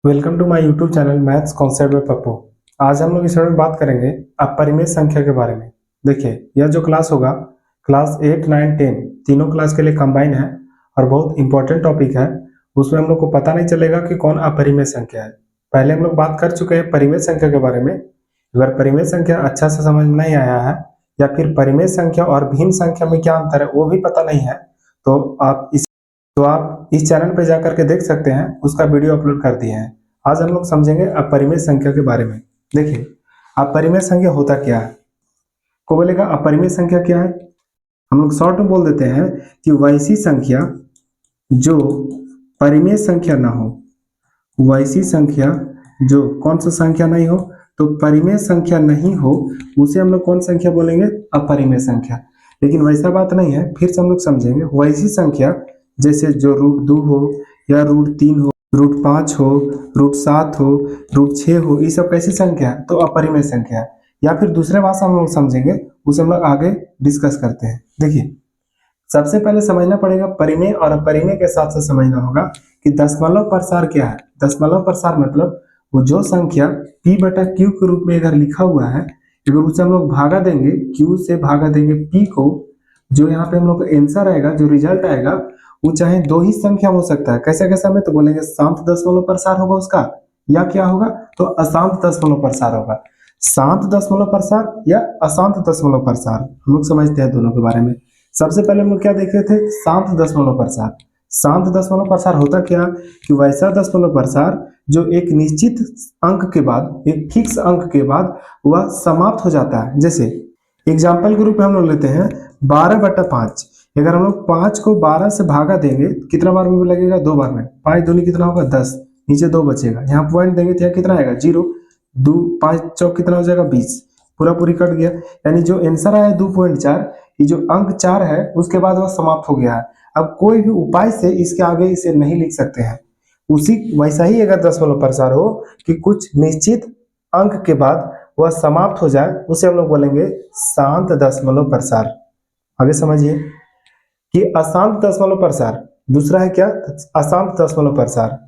Welcome to my YouTube channel maths concept में पप्पू। आज हम लोग इस वीडियो में बात करेंगे अपरिमेय संख्या के बारे में। देखिए, यह जो क्लास होगा क्लास 8, 9, 10 तीनों क्लास के लिए कंबाइन है और बहुत इंपॉर्टेंट टॉपिक है। उसमें हम लोग को पता नहीं चलेगा कि कौन अपरिमेय संख्या है। पहले हम लोग बात कर चुके हैं परिमेय संख्या के बारे में। अगर परिमेय संख्या अच्छा से समझ नहीं आया है या फिर परिमेय संख्या और भिन्न संख्या में क्या अंतर है वो भी पता नहीं है तो आप इस चैनल पे जाकर के देख सकते हैं, उसका वीडियो अपलोड कर दिए हैं। आज हम लोग समझेंगे अपरिमेय संख्या के बारे में। देखिए, अपरिमेय संख्या होता क्या है। को बोलेगा अपरिमेय संख्या क्या है, हम लोग शॉर्ट में बोल देते हैं कि वैसी संख्या जो परिमेय संख्या ना हो, वैसी संख्या जो कौन सा संख्या नहीं हो, तो परिमेय संख्या नहीं हो उसे हम लोग कौन संख्या बोलेंगे, अपरिमेय संख्या। लेकिन वैसा बात नहीं है, फिर से हम लोग समझेंगे। वैसी संख्या जैसे जो √2 हो या √3 हो, √5 हो, √7 हो, √6 हो, ये सब कैसी संख्या है, तो अपरिमेय संख्या है। या फिर दूसरे भाषा हम लोग समझेंगे, उसे हम लोग आगे डिस्कस करते हैं। देखिए, सबसे पहले समझना पड़ेगा परिमेय और अपरिमेय के साथ से समझना होगा कि दशमलव प्रसार क्या है। दशमलव प्रसार मतलब वो जो संख्या p/q के रूप में इधर लिखा हुआ है, अगर उसे हम लोग भागा देंगे, q से भागा देंगे p को, जो यहाँ पे हम लोग का आंसर आएगा, जो रिजल्ट आएगा, वो चाहे दो ही संख्या हो सकता है। कैसे कैसा में, तो बोलेंगे शांत दशमलव प्रसार होगा उसका, या क्या होगा, तो अशांत दशमलव प्रसार होगा। शांत दशमलव प्रसार या अशांत दशमलव प्रसार, हम लोग समझते हैं दोनों के बारे में। सबसे पहले हम लोग क्या देख रहे थे, शांत दशमलव प्रसार। शांत दशमलव प्रसार होता क्या कि वैसा दशमलव प्रसार जो एक निश्चित अंक के बाद, एक फिक्स अंक के बाद वह समाप्त हो जाता है। जैसे एग्जाम्पल के रूप में हम लोग लेते हैं 12/5। अगर हम लोग 5 को 12 से भागा देंगे, कितना बार में लगेगा, 2 बार में। 5 दूनी कितना होगा, 10, नीचे 2 बचेगा, यहाँ पॉइंट देंगे तो कितना आएगा, 0, 2, 5 चौक कितना हो जाएगा, 20, पूरा पूरी कट गया। यानी जो आंसर आया 2.4, ये जो अंक 4 है उसके बाद वह समाप्त हो गया है। अब कोई भी उपाय से इसके आगे इसे नहीं लिख सकते हैं। उसी वैसा ही अगर दशमलव प्रसार हो कि कुछ निश्चित अंक के बाद वह समाप्त हो जाए, उसे हम लोग बोलेंगे शांत दशमलव प्रसार। आगे समझिए कि अशांत दशमलव प्रसार दूसरा है क्या, अशांत दशमलव प्रसार।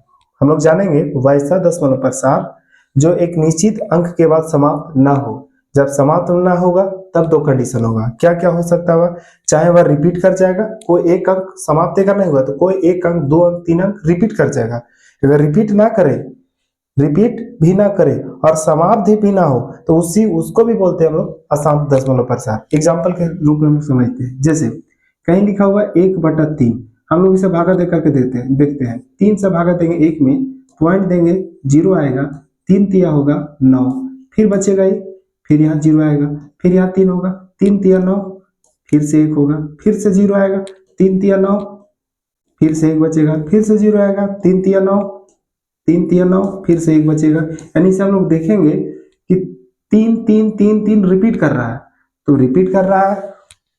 हम लोग जानेंगे वैसा दशमलव प्रसार जो एक निश्चित अंक के बाद समाप्त ना हो। जब समाप्त ना होगा तब दो कंडीशन होगा। क्या क्या हो सकता है, चाहे वह रिपीट कर जाएगा, कोई एक अंक समाप्त अगर नहीं हुआ तो कोई एक अंक, 2 अंक, 3 अंक रिपीट कर जाएगा। अगर रिपीट भी ना करे और समाप्त भी ना हो तो उसको भी बोलते हैं हम लोग अशांत दशमलव प्रसार। एग्जाम्पल के रूप में हम समझते हैं, जैसे कहीं लिखा हुआ 1/3, हम लोग इसे भागा दे करके देखते हैं। 3 से भागा देंगे 1 में, पॉइंट देंगे, 0 आएगा, 3 तिया होगा 9, फिर बचेगा 1, फिर यहाँ 0 आएगा, फिर यहाँ 3 होगा, 3 तिया 9, फिर से 1 होगा, फिर से 0 आएगा, 3 तिया 9, फिर से 1 बचेगा, फिर से 0 आएगा, 3 तिया 9, 3 तिया 9, फिर से 1 बचेगा। यानी इसे हम लोग देखेंगे कि 3 3 3 3 रिपीट कर रहा है, तो रिपीट कर रहा है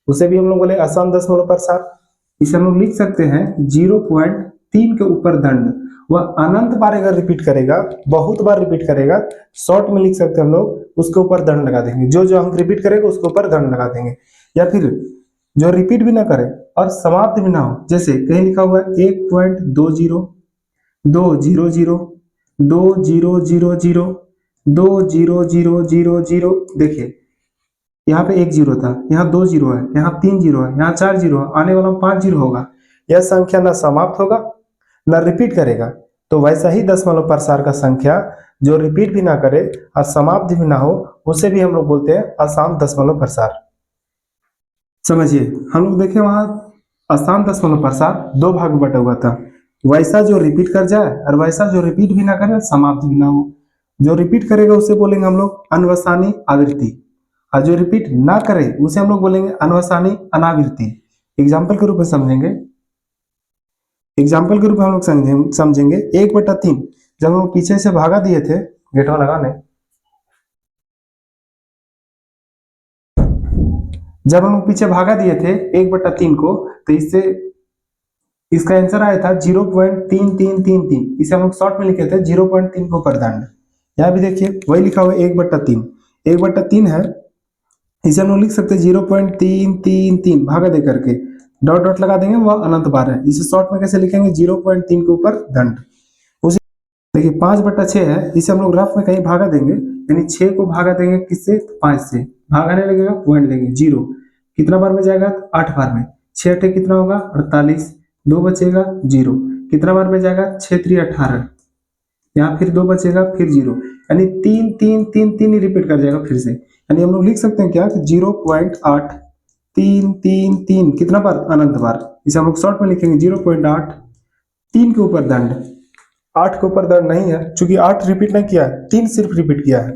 उसे भी हम लोग बोले अशांत दशमलव प्रसार। इसे हम लोग लिख सकते हैं 0.3 के ऊपर दंड। वह अनंत बार अगर रिपीट करेगा, बहुत बार रिपीट करेगा, शॉर्ट में लिख सकते हैं हम लोग, उसके ऊपर दंड लगा देंगे। जो जो अंक रिपीट करेगा उसके ऊपर दंड लगा देंगे। या फिर जो रिपीट भी ना करे और समाप्त भी ना हो, जैसे कहीं लिखा हुआ है 1.20 200 2000 2000। देखिए, यहाँ पे 1 0 था, यहाँ 2 0 है, यहाँ 3 0 है, यहाँ 4 0 है, आने वाला 5 0 होगा। यह संख्या ना समाप्त होगा ना रिपीट करेगा। तो वैसा ही दशमलव प्रसार का संख्या जो रिपीट भी ना करे और समाप्त भी ना हो, उसे भी हम लोग बोलते हैं अशांत दशमलव प्रसार। समझिए, हम लोग देखे वहां अशांत दशमलव प्रसार 2 भाग में बटा हुआ था, वैसा जो रिपीट कर जाए और वैसा जो रिपीट भी ना करे, समाप्त भी ना हो। जो रिपीट करेगा उसे बोलेंगे हम लोग अनवसानी आवृत्ति, और जो रिपीट ना करे उसे हम लोग बोलेंगे अनवसानी अनावृत्ति। एग्जाम्पल के रूप में समझेंगे, एग्जाम्पल के रूप में हम लोग समझेंगे 1/3। जब हम लोग पीछे से भागा दिए थे, गेटवा लगाने, जब हम लोग पीछे भागा दिए थे 1/3 को, तो इससे इसका आंसर आया था 0.3333। इसे हम लोग शॉर्ट में लिखे थे 0.3 को ऊपर दंड। यहाँ भी देखिए वही लिखा हुआ है 1/3, 1/3 है, इसे हम लोग लिख सकते हैं 0.333 भागा दे करके, डॉट डॉट लगा देंगे, वह अनंत बार है। इसे शॉर्ट में कैसे लिखेंगे, 0.3 के ऊपर दंड। उसे देखिए 5/6 है, इसे हम लोग रफ में कहीं भागा देंगे, यानी 6 को भागा देंगे किससे, 5 से, भागा नहीं लगेगा, पॉइंट देंगे 0। कितना बार में जाएगा, 8 बार में, 6 8 कितना होगा 48, 2 बचेगा 0। कितना बार में जाएगा, 6 3 18, यहाँ फिर 2 बचेगा फिर 0, यानी 3 3 3 3 ही रिपीट कर जाएगा फिर से, यानी हम लोग लिख सकते हैं क्या कि 0.8 3 3 3 कितना बार, अनंत बार। इसे हम लोग शॉर्ट में लिखेंगे 0.8, 3 के ऊपर दंड, 8 के ऊपर दंड नहीं है, चूंकि 8 रिपीट नहीं किया है, 3 सिर्फ रिपीट किया है।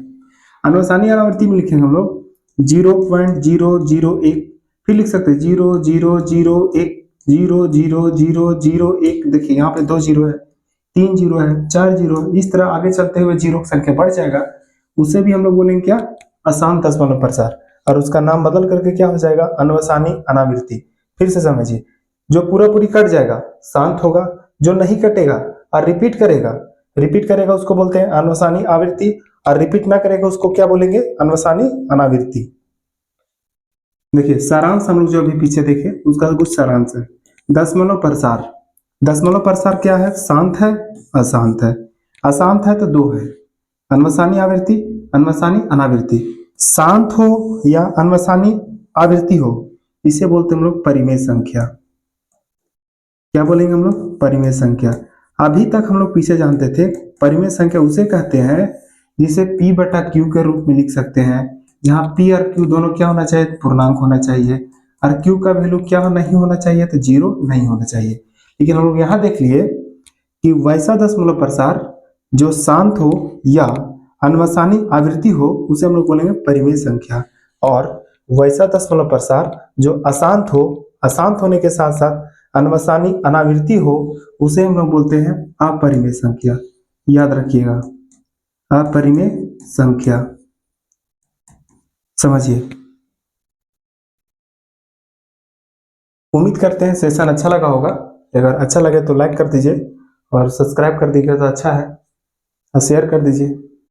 अनुसानी अनावर्ती में लिखेंगे हम लोग 0.001, फिर लिख सकते हैं 0.001 0.00001। देखिए यहाँ पे 2 जीरो है, 3 जीरो है, 4 जीरो है, इस तरह आगे चलते हुए जीरो की संख्या बढ़ जाएगा, उसे भी हम लोग बोलेंगे क्या, अशांत दशमलव प्रसार, और उसका नाम बदल करके क्या हो जाएगा, अनवसानी अनावृत्ति। फिर से समझिए, जो पूरा पूरी कट जाएगा शांत होगा, जो नहीं कटेगा और रिपीट करेगा उसको बोलते हैं अनवसानी आवृत्ति, और रिपीट ना करेगा उसको क्या बोलेंगे, अनवसानी अनावृत्ति। देखिए सारांश हम लोग जो अभी पीछे देखे उसका कुछ सारांश है। दशमलव प्रसार, दशमलव प्रसार क्या है, शांत है अशांत है, अशांत है तो 2 है, अनवसानी आवृत्ति अनवसानी अनावृत्ति, शांत हो या अनवसानी आवृत्ति हो इसे बोलते हैं हम लोग परिमेय संख्या। क्या बोलेंगे हम लोग, परिमेय संख्या। अभी तक हम लोग पीछे जानते थे परिमेय संख्या उसे कहते हैं जिसे P/Q के रूप में लिख सकते हैं, जहां P और Q दोनों क्या होना चाहिए, पूर्णांक होना चाहिए, और Q का वैल्यू क्या नहीं होना चाहिए, तो 0 नहीं होना चाहिए। लेकिन हम लोग यहाँ देख लिए कि वैसा दशमलव प्रसार जो शांत हो या अनवसानी आवृत्ति हो उसे हम लोग बोलेंगे परिमेय संख्या, और वैसा दशमलव प्रसार जो अशांत हो, अशांत होने के साथ साथ अनवसानी अनावृत्ति हो उसे हम लोग बोलते हैं अपरिमेय संख्या। याद रखिएगा, अपरिमेय संख्या। समझिए, उम्मीद करते हैं सेशन अच्छा लगा होगा। अगर अच्छा लगे तो लाइक कर दीजिए, और सब्सक्राइब कर दीजिएगा तो अच्छा है, और शेयर कर दीजिए।